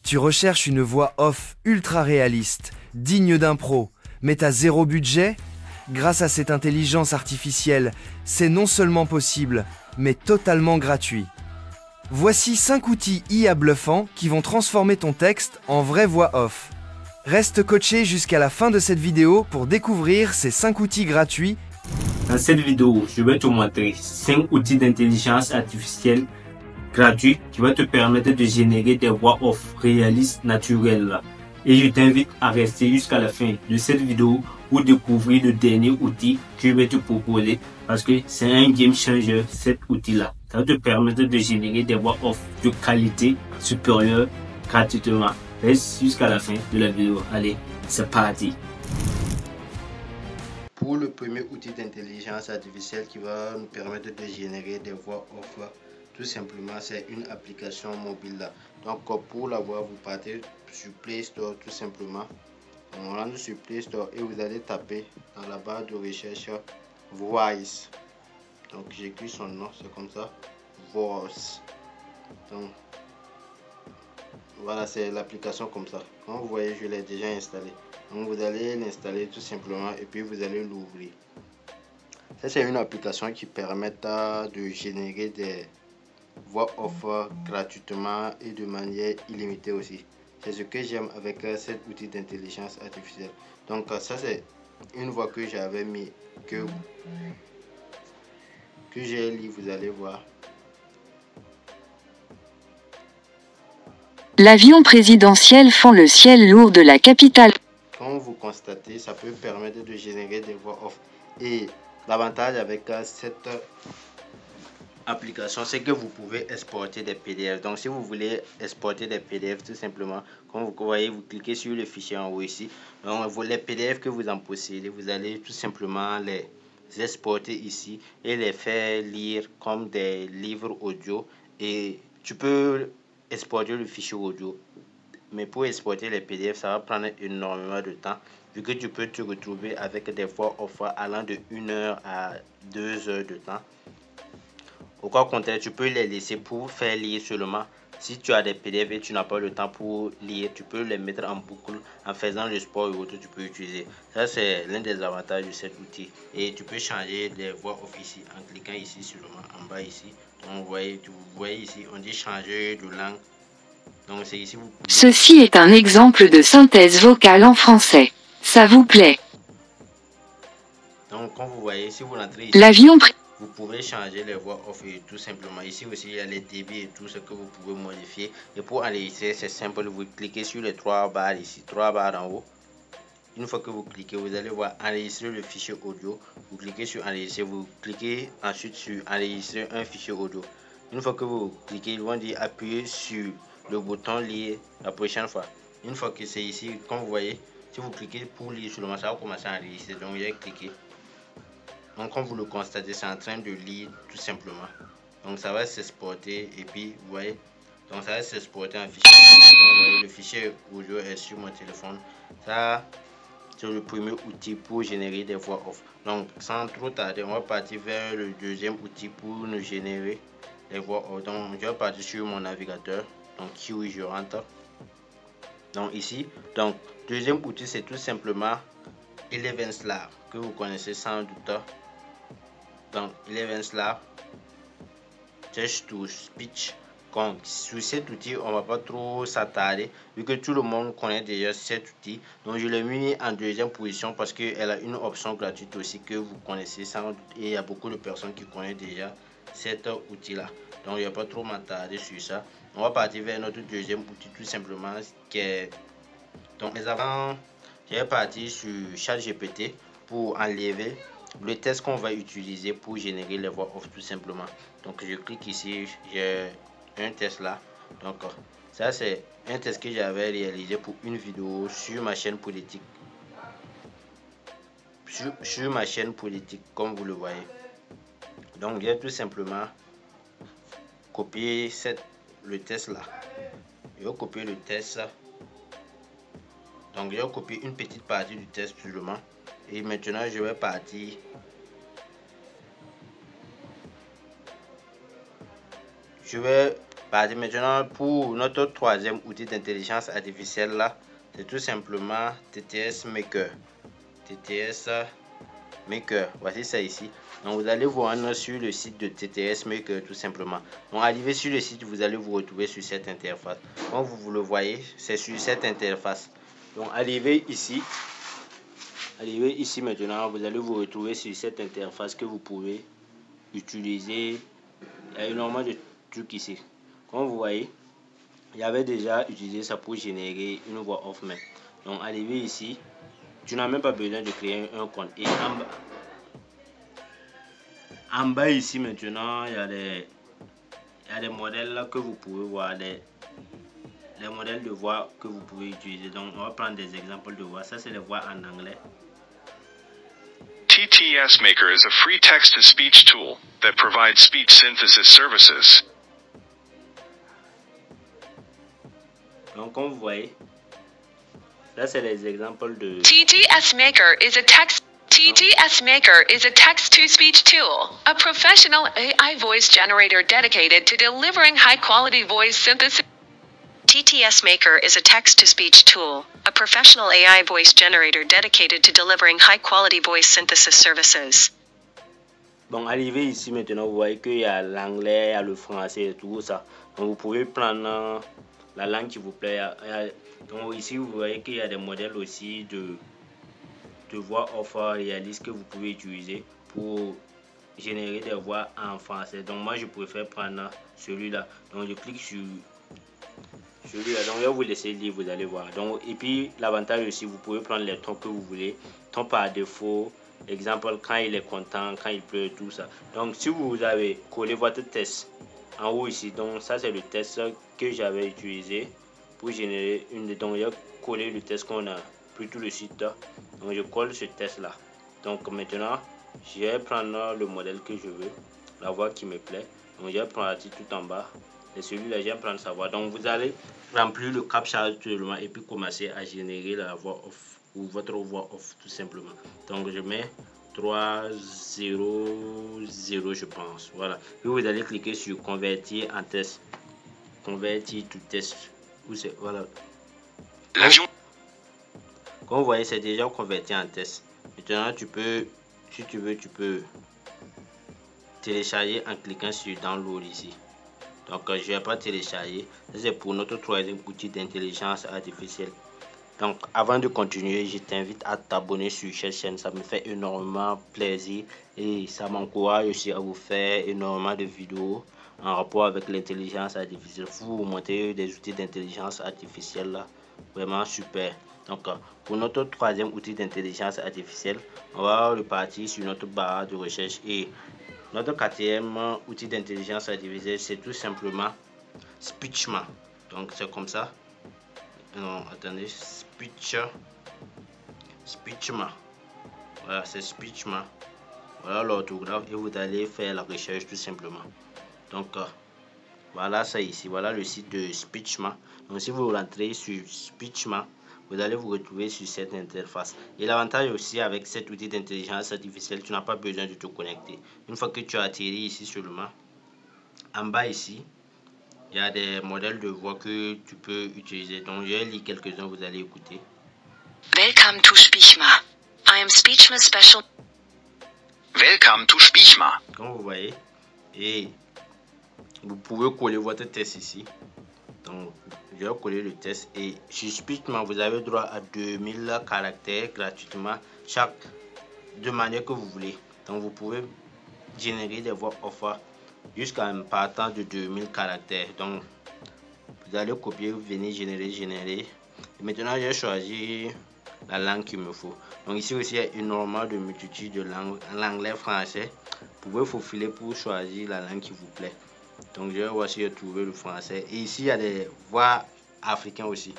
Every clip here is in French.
Tu recherches une voix off ultra réaliste, digne d'un pro, mais t'as zéro budget? Grâce à cette intelligence artificielle, c'est non seulement possible, mais totalement gratuit. Voici 5 outils IA bluffants qui vont transformer ton texte en vraie voix off. Reste coaché jusqu'à la fin de cette vidéo pour découvrir ces 5 outils gratuits. Dans cette vidéo, je vais te montrer 5 outils d'intelligence artificielle gratuits qui vont te permettre de générer des voix off réalistes naturelles. Et je t'invite à rester jusqu'à la fin de cette vidéo pour découvrir le dernier outil que je vais te proposer parce que c'est un game changer cet outil-là. Ça va te permettre de générer des voix off de qualité supérieure gratuitement. Reste jusqu'à la fin de la vidéo. Allez, c'est parti. Pour le premier outil d'intelligence artificielle qui va nous permettre de générer des voix off, tout simplement c'est une application mobile. Donc pour la voir, vous partez sur Play Store tout simplement. On rentre sur Play Store et vous allez taper dans la barre de recherche Voice. Donc j'écris son nom, c'est comme ça, Voice. Donc voilà, c'est l'application comme ça. Comme vous voyez, je l'ai déjà installé. Donc vous allez l'installer tout simplement et puis vous allez l'ouvrir. Ça c'est une application qui permet de générer des voix off gratuitement et de manière illimitée aussi. C'est ce que j'aime avec cet outil d'intelligence artificielle. Donc ça c'est une voix que j'avais mis que j'ai lu, vous allez voir. L'avion présidentiel fend le ciel lourd de la capitale. Comme vous constatez, ça peut permettre de générer des voix off. Et l'avantage avec cette application, c'est que vous pouvez exporter des PDF. Donc si vous voulez exporter des PDF, tout simplement, comme vous voyez, vous cliquez sur le fichier en haut ici. Donc les PDF que vous en possédez, vous allez tout simplement les exporter ici et les faire lire comme des livres audio. Et tu peux exporter le fichier audio, mais pour exporter les PDF, ça va prendre énormément de temps, vu que tu peux te retrouver avec des voix off allant de 1 heure à 2 heures de temps. Au cas contraire, tu peux les laisser pour faire lire seulement. Si tu as des PDF et tu n'as pas le temps pour lire, tu peux les mettre en boucle en faisant le sport et autres, tu peux utiliser. Ça, c'est l'un des avantages de cet outil. Et tu peux changer les voix off ici en cliquant ici seulement en bas ici. Donc, vous voyez ici, on dit changer de langue. Donc, c'est ici, Ceci est un exemple de synthèse vocale en français. Ça vous plaît? Donc, comme vous voyez, si vous rentrez ici, L'avion vous pouvez changer les voix off et tout simplement. Ici aussi, il y a les débits et tout ce que vous pouvez modifier. Et pour enregistrer, c'est simple. Vous cliquez sur les 3 barres ici, 3 barres en haut. Une fois que vous cliquez, vous allez voir enregistrer le fichier audio. Vous cliquez sur enregistrer, vous cliquez ensuite sur enregistrer un fichier audio. Une fois que vous cliquez, ils vont dire appuyer sur le bouton lire la prochaine fois. Une fois que c'est ici, comme vous voyez, si vous cliquez pour lire seulement, ça va commencer à enregistrer. Donc j'ai cliqué. Donc comme vous le constatez, c'est en train de lire tout simplement. Donc ça va s'exporter et puis vous voyez, donc ça va s'exporter en fichier. Donc vous voyez, le fichier audio est sur mon téléphone. Ça, c'est le premier outil pour générer des voix off. Donc sans trop tarder, on va partir vers le deuxième outil pour nous générer les voix off. Donc je vais partir sur mon navigateur. Donc Kiwi, je rentre. Donc ici, donc deuxième outil, c'est tout simplement ElevenSlab que vous connaissez sans doute. Donc ElevenSlab, Text to Speech. Donc sur cet outil, on va pas trop s'attarder vu que tout le monde connaît déjà cet outil. Donc je l'ai mis en deuxième position parce qu'elle a une option gratuite aussi que vous connaissez sans doute, et il y a beaucoup de personnes qui connaissent déjà cet outil là. Donc il n'y a pas trop m'attarder sur ça. On va partir vers notre deuxième outil tout simplement qui est, donc mais avant, je vais partir sur ChatGPT pour enlever le test qu'on va utiliser pour générer les voix off tout simplement. Donc je clique ici, j'ai un test là. Donc ça c'est un test que j'avais réalisé pour une vidéo sur ma chaîne politique. Sur ma chaîne politique, comme vous le voyez. Donc je vais tout simplement copier le test là. Je vais copier le test. Donc je vais copier une petite partie du test seulement. Et maintenant je vais partir je vais Maintenant, pour notre troisième outil d'intelligence artificielle là, c'est tout simplement TTS Maker. TTS Maker, voici ça ici. Donc vous allez vous rendre sur le site de TTS Maker tout simplement. Donc arrivé sur le site, vous allez vous retrouver sur cette interface. Comme vous le voyez, c'est sur cette interface. Donc arrivé ici maintenant, vous allez vous retrouver sur cette interface que vous pouvez utiliser. Il y a énormément de trucs ici. Comme vous voyez, il y avait déjà utilisé ça pour générer une voix off main. Donc arrivé ici, tu n'as même pas besoin de créer un compte. Et en bas ici maintenant, il y a des modèles là que vous pouvez voir, les modèles de voix que vous pouvez utiliser. Donc on va prendre des exemples de voix. Ça c'est les voix en anglais. TTS Maker is a free text-to-speech tool that provides speech synthesis services. Donc comme vous voyez, là c'est les exemples de TTS Maker is a text-to-speech tool, a professional AI voice generator dedicated to delivering high-quality voice synthesis. TTS Maker is a text-to-speech tool, a professional AI voice generator dedicated to delivering high-quality voice synthesis services. Bon, arrivé ici maintenant, vous voyez qu'il y a l'anglais, il y a le français et tout ça. Donc vous pouvez prendre la langue qui vous plaît. Donc ici vous voyez qu'il y a des modèles aussi de voix off réalistes que vous pouvez utiliser pour générer des voix en français. Donc moi je préfère prendre celui-là. Donc je clique sur celui-là. Donc je vais vous laisser lire, vous allez voir. Donc et puis l'avantage aussi, vous pouvez prendre les tons que vous voulez, ton par défaut. Exemple, quand il est content, quand il pleut, tout ça. Donc si vous avez collé votre test en haut ici, donc ça c'est le test que j'avais utilisé pour générer une. Donc j'ai collé le test qu'on a pris tout le site. Donc je colle ce test là. Donc maintenant je vais prendre le modèle que je veux, la voix qui me plaît. Donc je vais prendre tout en bas et celui-là je vais prendre sa voix. Donc vous allez remplir le captcha actuellement et puis commencer à générer la voix off ou votre voix off tout simplement. Donc je mets 300 je pense. Voilà. Puis vous allez cliquer sur convertir en test. Convertir to test. Voilà. Comme vous voyez, c'est déjà converti en test. Maintenant tu peux, si tu veux, tu peux télécharger en cliquant sur download ici. Donc je vais pas télécharger. C'est pour notre troisième outil d'intelligence artificielle. Donc avant de continuer, je t'invite à t'abonner sur cette chaîne, ça me fait énormément plaisir et ça m'encourage aussi à vous faire énormément de vidéos en rapport avec l'intelligence artificielle. Vous montrer des outils d'intelligence artificielle là, vraiment super. Donc pour notre troisième outil d'intelligence artificielle, on va repartir sur notre barre de recherche et notre quatrième outil d'intelligence artificielle, c'est tout simplement Speechma. Donc c'est comme ça. Non, attendez, Speechma. Voilà, c'est Speechma. Voilà l'orthographe et vous allez faire la recherche tout simplement. Donc voilà ça ici, voilà le site de Speechma. Donc si vous rentrez sur Speechma, vous allez vous retrouver sur cette interface. Et l'avantage aussi avec cet outil d'intelligence artificielle, tu n'as pas besoin de te connecter. Une fois que tu as atterri ici seulement, en bas ici, il y a des modèles de voix que tu peux utiliser. Donc je vais lire quelques-uns, vous allez écouter. Welcome to Speechma. I am Speechma Special. Welcome to Speechma. Comme vous voyez, et vous pouvez coller votre test ici. Donc je vais coller le test et sur Speechma vous avez droit à 2000 caractères gratuitement de manière que vous voulez. Donc vous pouvez générer des voix off jusqu'à un partant de 2000 caractères. Donc vous allez copier, venir générer. Et maintenant j'ai choisi la langue qu'il me faut. Donc ici aussi il y a énormément de multitude de langues, l'anglais, français. Vous pouvez faufiler pour choisir la langue qui vous plaît. Donc je vais voir si j'ai trouvé le français. Et ici il y a des voix africaines aussi.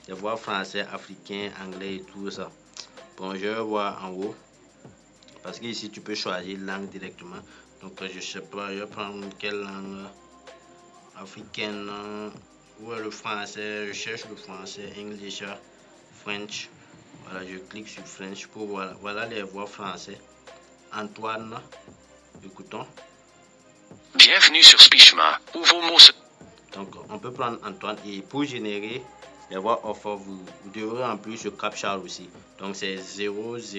Des voix français, africains, anglais et tout ça. Bon, je vais voir en haut. Parce que ici tu peux choisir langue directement. Donc je sais pas, je vais prendre quelle langue africaine ou le français. Je cherche le français, English, French. Voilà, je clique sur French pour voir. Voilà les voix français. Antoine, écoutons. Bienvenue sur Speechma, où vos mots se... Donc on peut prendre Antoine, et pour générer les voix off, vous devrez remplir ce captcha aussi. Donc c'est 066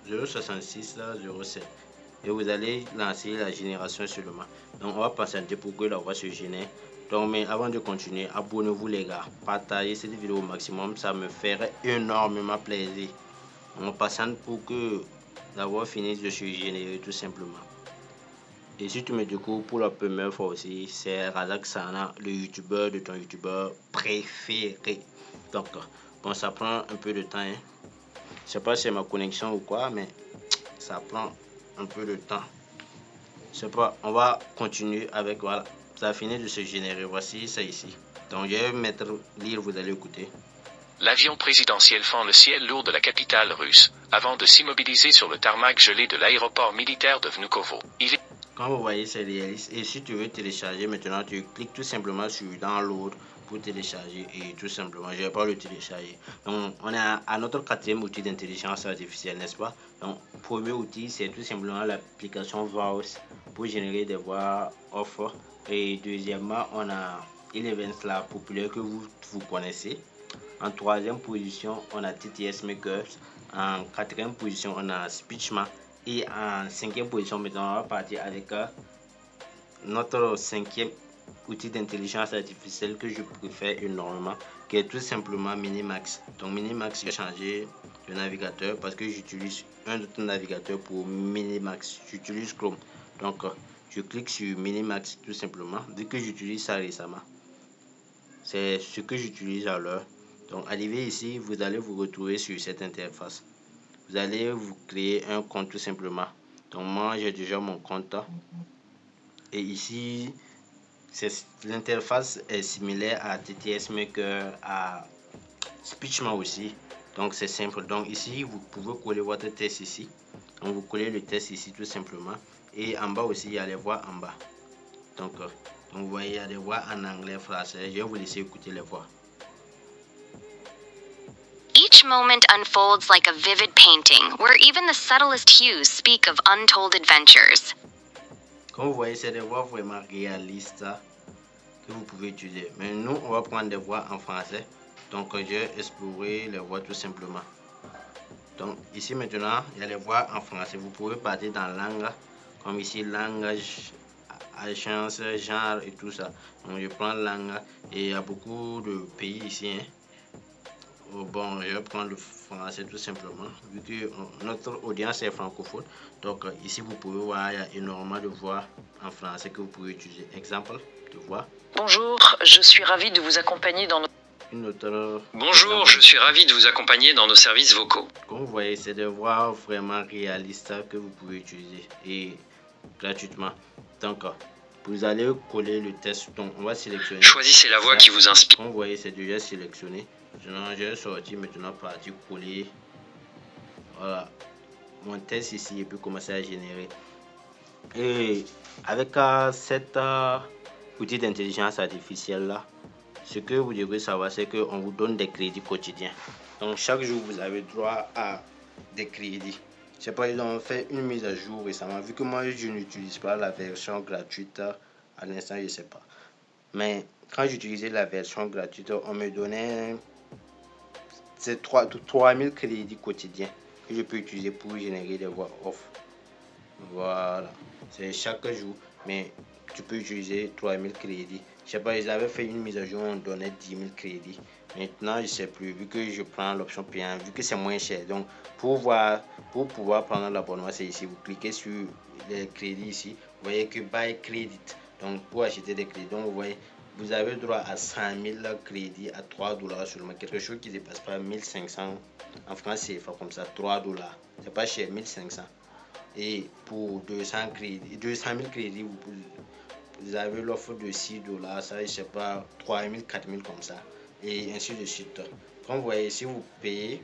066 07, et vous allez lancer la génération seulement. Donc on va patienter pour que la voix se génère. Donc mais avant de continuer, abonnez-vous les gars, partagez cette vidéo au maximum, ça me ferait énormément plaisir. On patiente pour que la voix finisse de se générer tout simplement. Et si tu me découvres pour la première fois aussi, c'est Razak Sana, le youtubeur de ton youtubeur préféré. Donc bon, ça prend un peu de temps, hein. Je sais pas si c'est ma connexion ou quoi, mais ça prend un peu de temps. Je sais pas, on va continuer avec, voilà, ça a fini de se générer. Voici ça ici. Donc je vais mettre lire, vous allez écouter. L'avion présidentiel fend le ciel lourd de la capitale russe, avant de s'immobiliser sur le tarmac gelé de l'aéroport militaire de Vnukovo. Quand vous voyez, c'est réaliste. Et si tu veux télécharger maintenant, tu cliques tout simplement sur download pour télécharger, et tout simplement, je vais pas le télécharger. Donc on est à notre quatrième outil d'intelligence artificielle, n'est-ce pas? Donc premier outil, c'est tout simplement l'application Voice pour générer des voix off. Et deuxièmement, on a Eleven's Lab populaire que vous connaissez. En troisième position, on a TTS Maker. En quatrième position, on a Speechma. Et en cinquième position, maintenant, on va partir avec notre cinquième outil d'intelligence artificielle que je préfère énormément, qui est tout simplement Minimax. Donc Minimax, j'ai changé de navigateur parce que j'utilise un autre navigateur pour Minimax. J'utilise Chrome. Donc je clique sur Minimax tout simplement, vu que j'utilise ça récemment. C'est ce que j'utilise à l'heure. Donc arrivé ici, vous allez vous retrouver sur cette interface. Vous allez vous créer un compte tout simplement. Donc moi j'ai déjà mon compte, et ici l'interface est similaire à TTS Maker, à Speechma aussi. Donc c'est simple. Donc ici vous pouvez coller votre test ici. Donc vous collez le test ici tout simplement, et en bas aussi il y a les voix en bas. Donc vous voyez, il y a des voix en anglais, français. Je vais vous laisser écouter les voix. Each moment unfolds like a vivid painting, where even the subtlest hues speak of untold adventures. Comme vous voyez, c'est des voix vraiment réalistes que vous pouvez utiliser. Mais nous, on va prendre des voix en français. Donc, je vais explorer les voix tout simplement. Donc, ici maintenant, il y a les voix en français. Vous pouvez partir dans langue, comme ici, langage, agence, genre et tout ça. Donc, je prends langue, et il y a beaucoup de pays ici, hein. Bon, je vais prendre le français tout simplement, vu que notre audience est francophone. Donc ici vous pouvez voir, il y a énormément de voix en français que vous pouvez utiliser. Exemple de voix. Bonjour, je suis ravi de vous accompagner dans nos... Bonjour, je suis ravi de vous accompagner dans nos services vocaux. Comme vous voyez, c'est des voix vraiment réalistes que vous pouvez utiliser, et gratuitement. Donc vous allez coller le test. Donc on va sélectionner. Choisissez la voix qui vous inspire. Comme vous voyez, c'est déjà sélectionné. Je vais sortir maintenant, partir coller. Voilà mon test ici, et puis commencer à générer. Et avec cet outil d'intelligence artificielle là, ce que vous devrez savoir, c'est qu'on vous donne des crédits quotidiens. Donc chaque jour vous avez droit à des crédits. Je sais pas, ils ont fait une mise à jour récemment, vu que moi je n'utilise pas la version gratuite à l'instant, je sais pas. Mais quand j'utilisais la version gratuite, on me donnait 3000 crédits quotidiens que je peux utiliser pour générer des voix off. Voilà, c'est chaque jour, mais tu peux utiliser 3000 crédits. Je sais pas, ils avaient fait une mise à jour, on donnait 10 000 crédits. Maintenant je sais plus, vu que je prends l'option payante, vu que c'est moins cher. Donc pour pouvoir prendre l'abonnement, c'est ici, vous cliquez sur les crédits ici, vous voyez que buy credit, donc pour acheter des crédits. Donc vous voyez, vous avez droit à 100 000 crédits à $3 seulement, quelque chose qui ne dépasse pas 1500 en France CFA, comme ça, $3. C'est pas cher, 1500. Et pour 200 000 crédits, vous avez l'offre de $6, ça, je sais pas, 3000, 4000 comme ça, et ainsi de suite. Comme vous voyez, si vous payez,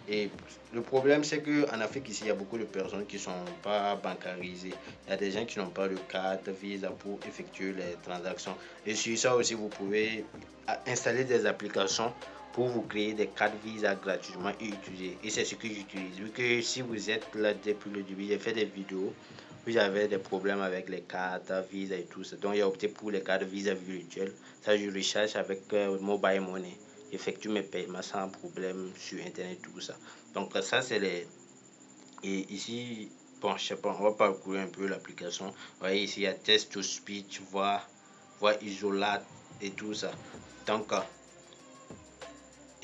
et le problème c'est que en Afrique ici, il y a beaucoup de personnes qui sont pas bancarisées. Il y a des gens qui n'ont pas de carte Visa pour effectuer les transactions. Et sur ça aussi, vous pouvez installer des applications pour vous créer des cartes Visa gratuitement et utiliser. Et c'est ce que j'utilise. Vu que si vous êtes là depuis le début, j'ai fait des vidéos Vous avez des problèmes avec les cartes Visa et tout ça. Donc, j'ai opté pour les cartes Visa virtuelles. Ça, je recharge avec Mobile Money. J'effectue mes paiements sans problème sur Internet, tout ça. Donc, ça, c'est les... Et ici, bon, je sais pas, on va parcourir un peu l'application. Vous voyez, ici, il y a Test to Speech, voix isolate et tout ça. Donc,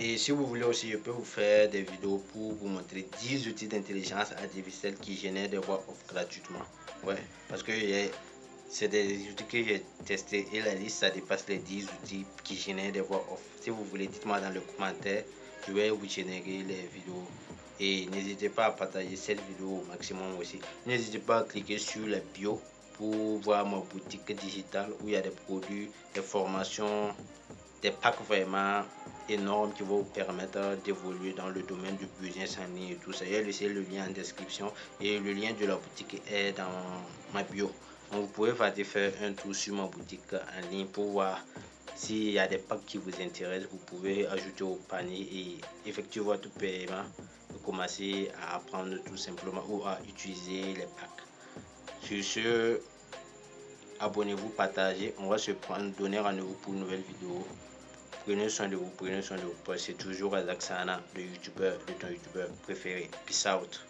et si vous voulez aussi, je peux vous faire des vidéos pour vous montrer 10 outils d'intelligence artificielle qui génèrent des voix off gratuitement. Ouais, parce que c'est des outils que j'ai testés et la liste, ça dépasse les 10 outils qui génèrent des voix off. Si vous voulez, dites-moi dans le commentaire, je vais vous générer les vidéos. Et n'hésitez pas à partager cette vidéo au maximum aussi. N'hésitez pas à cliquer sur la bio pour voir ma boutique digitale où il y a des produits, des formations, des packs vraiment énormes qui vont vous permettre d'évoluer dans le domaine du business en ligne et tout ça. J'ai laissé le lien en description et le lien de la boutique est dans ma bio. Donc vous pouvez faire un tour sur ma boutique en ligne pour voir s'il y a des packs qui vous intéressent. Vous pouvez ajouter au panier et effectuer votre paiement et commencer à apprendre tout simplement ou à utiliser les packs. Sur ce, abonnez-vous, partagez. On va se donner rendez-vous pour une nouvelle vidéo. Prenez soin de vous, c'est toujours Azak Sana, le youtubeur de ton youtubeur préféré. Peace out.